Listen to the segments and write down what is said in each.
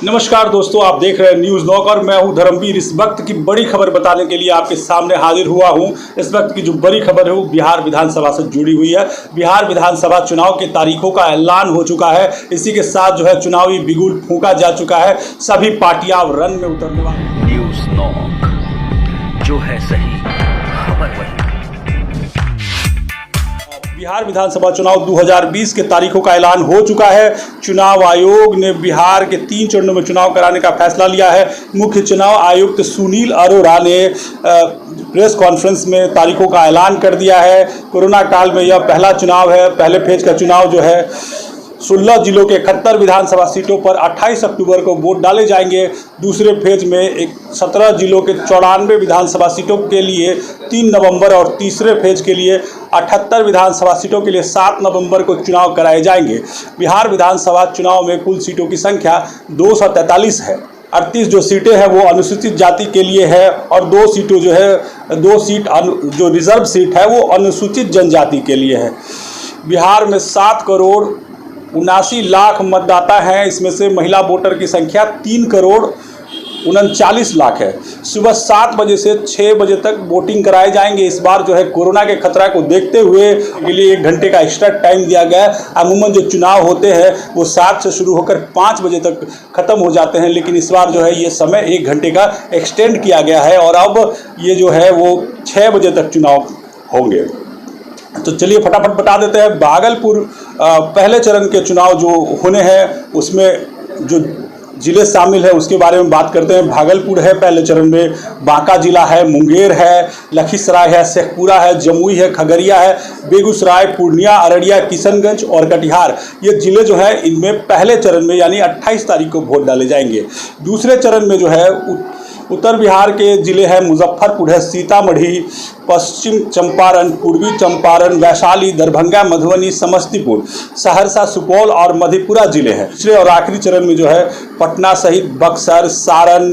नमस्कार दोस्तों, आप देख रहे हैं न्यूज़ नॉक और मैं हूं धर्मवीर। इस वक्त की बड़ी खबर बताने के लिए आपके सामने हाजिर हुआ हूं। इस वक्त की जो बड़ी खबर है वो बिहार विधानसभा से जुड़ी हुई है। बिहार विधानसभा चुनाव के तारीखों का ऐलान हो चुका है। इसी के साथ जो है चुनावी बिगुल फूंका जा चुका है। सभी पार्टियां अब रन में उतरने वाली। न्यूज़ नॉक, जो है सही खबर वही। बिहार विधानसभा चुनाव 2020 के तारीखों का ऐलान हो चुका है। चुनाव आयोग ने बिहार के 3 चरणों में चुनाव कराने का फैसला लिया है। मुख्य चुनाव आयुक्त सुनील अरोड़ा ने प्रेस कॉन्फ्रेंस में तारीखों का ऐलान कर दिया है। कोरोना काल में यह पहला चुनाव है। पहले फेज का चुनाव जो है 16 जिलों के 71 विधानसभा सीटों पर 28 अक्टूबर को वोट डाले जाएंगे। दूसरे फेज में 17 जिलों के 94 विधानसभा सीटों के लिए 3 नवंबर और तीसरे फेज के लिए 78 विधानसभा सीटों के लिए 7 नवंबर को चुनाव कराए जाएंगे। बिहार विधानसभा चुनाव में कुल सीटों की संख्या 243 है। 38 जो सीटें हैं वो अनुसूचित जाति के लिए है और 2 सीटों जो है 2 सीट जो रिजर्व सीट है वो अनुसूचित जनजाति के लिए है। बिहार में 7,79,00,000 मतदाता हैं। इसमें से महिला वोटर की संख्या 3,39,00,000 है। सुबह 7 बजे से 6 बजे तक वोटिंग कराए जाएंगे। इस बार जो है कोरोना के खतरा को देखते हुए के लिए 1 घंटे का एक्स्ट्रा टाइम दिया गया है। अमूमन जो चुनाव होते हैं वो 7 से शुरू होकर 5 बजे तक ख़त्म हो जाते हैं, लेकिन इस बार जो है ये समय 1 घंटे का एक्सटेंड किया गया है और अब ये जो है वो 6 बजे तक चुनाव होंगे। तो चलिए फटाफट बता देते हैं। भागलपुर पहले चरण के चुनाव जो होने हैं उसमें जो जिले शामिल है उसके बारे में बात करते हैं। भागलपुर है पहले चरण में, बांका जिला है, मुंगेर है, लखीसराय है, शेखपुरा है, जमुई है, खगड़िया है, बेगूसराय, पूर्णिया, अररिया, किशनगंज और कटिहार। ये जिले जो है इनमें पहले चरण में यानी 28 तारीख को वोट डाले जाएंगे। दूसरे चरण में जो है उत्तर बिहार के जिले हैं, मुजफ्फरपुर है, सीतामढ़ी, पश्चिम चंपारण, पूर्वी चंपारण, वैशाली, दरभंगा, मधुबनी, समस्तीपुर, सहरसा, सुपौल और मधेपुरा जिले हैं। तीसरे और आखिरी चरण में जो है पटना सहित बक्सर, सारण,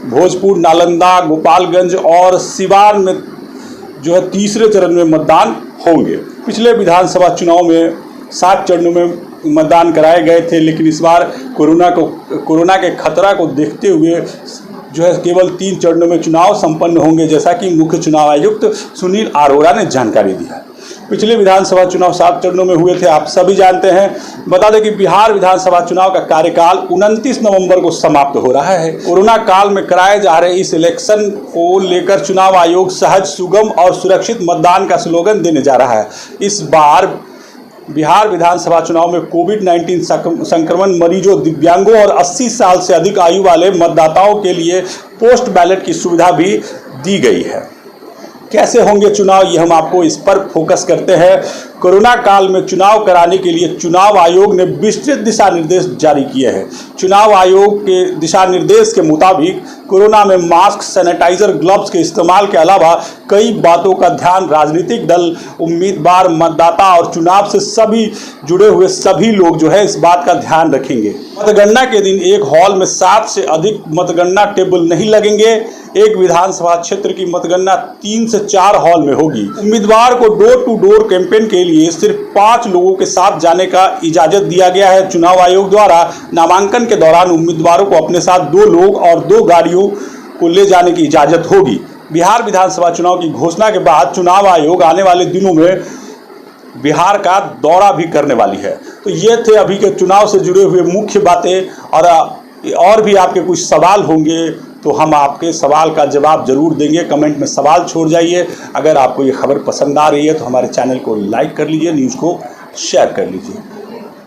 भोजपुर, नालंदा, गोपालगंज और सिवान में जो है तीसरे चरण में मतदान होंगे। पिछले विधानसभा चुनाव में 7 चरणों में मतदान कराए गए थे, लेकिन इस बार कोरोना के खतरा को देखते हुए जो है केवल 3 चरणों में चुनाव संपन्न होंगे, जैसा कि मुख्य चुनाव आयुक्त सुनील अरोड़ा ने जानकारी दी है। पिछले विधानसभा चुनाव 7 चरणों में हुए थे, आप सभी जानते हैं। बता दें कि बिहार विधानसभा चुनाव का कार्यकाल 29 नवंबर को समाप्त हो रहा है। कोरोना काल में कराए जा रहे इस इलेक्शन को लेकर चुनाव आयोग सहज, सुगम और सुरक्षित मतदान का स्लोगन देने जा रहा है। इस बार बिहार विधानसभा चुनाव में कोविड-19 संक्रमण मरीजों, दिव्यांगों और 80 साल से अधिक आयु वाले मतदाताओं के लिए पोस्ट बैलेट की सुविधा भी दी गई है। कैसे होंगे चुनाव, ये हम आपको इस पर फोकस करते हैं। कोरोना काल में चुनाव कराने के लिए चुनाव आयोग ने विस्तृत दिशा निर्देश जारी किए हैं। चुनाव आयोग के दिशा निर्देश के मुताबिक कोरोना में मास्क, सैनिटाइजर, ग्लव्स के इस्तेमाल के अलावा कई बातों का ध्यान राजनीतिक दल, उम्मीदवार, मतदाता और चुनाव से सभी जुड़े हुए सभी लोग जो है इस बात का ध्यान रखेंगे। मतगणना के दिन एक हॉल में 7 से अधिक मतगणना टेबल नहीं लगेंगे। एक विधानसभा क्षेत्र की मतगणना 3 से 4 हॉल में होगी। उम्मीदवार को डोर टू डोर कैंपेन के लिए सिर्फ 5 लोगों के साथ जाने का इजाजत दिया गया है। चुनाव आयोग द्वारा नामांकन के दौरान उम्मीदवारों को अपने साथ 2 लोग और 2 गाड़ियों को ले जाने की इजाजत होगी। बिहार विधानसभा चुनाव की घोषणा के बाद चुनाव आयोग आने वाले दिनों में बिहार का दौरा भी करने वाली है। तो ये थे अभी के चुनाव से जुड़े हुए मुख्य बातें। और भी आपके कुछ सवाल होंगे तो हम आपके सवाल का जवाब जरूर देंगे। कमेंट में सवाल छोड़ जाइए। अगर आपको ये खबर पसंद आ रही है तो हमारे चैनल को लाइक कर लीजिए, न्यूज़ को शेयर कर लीजिए।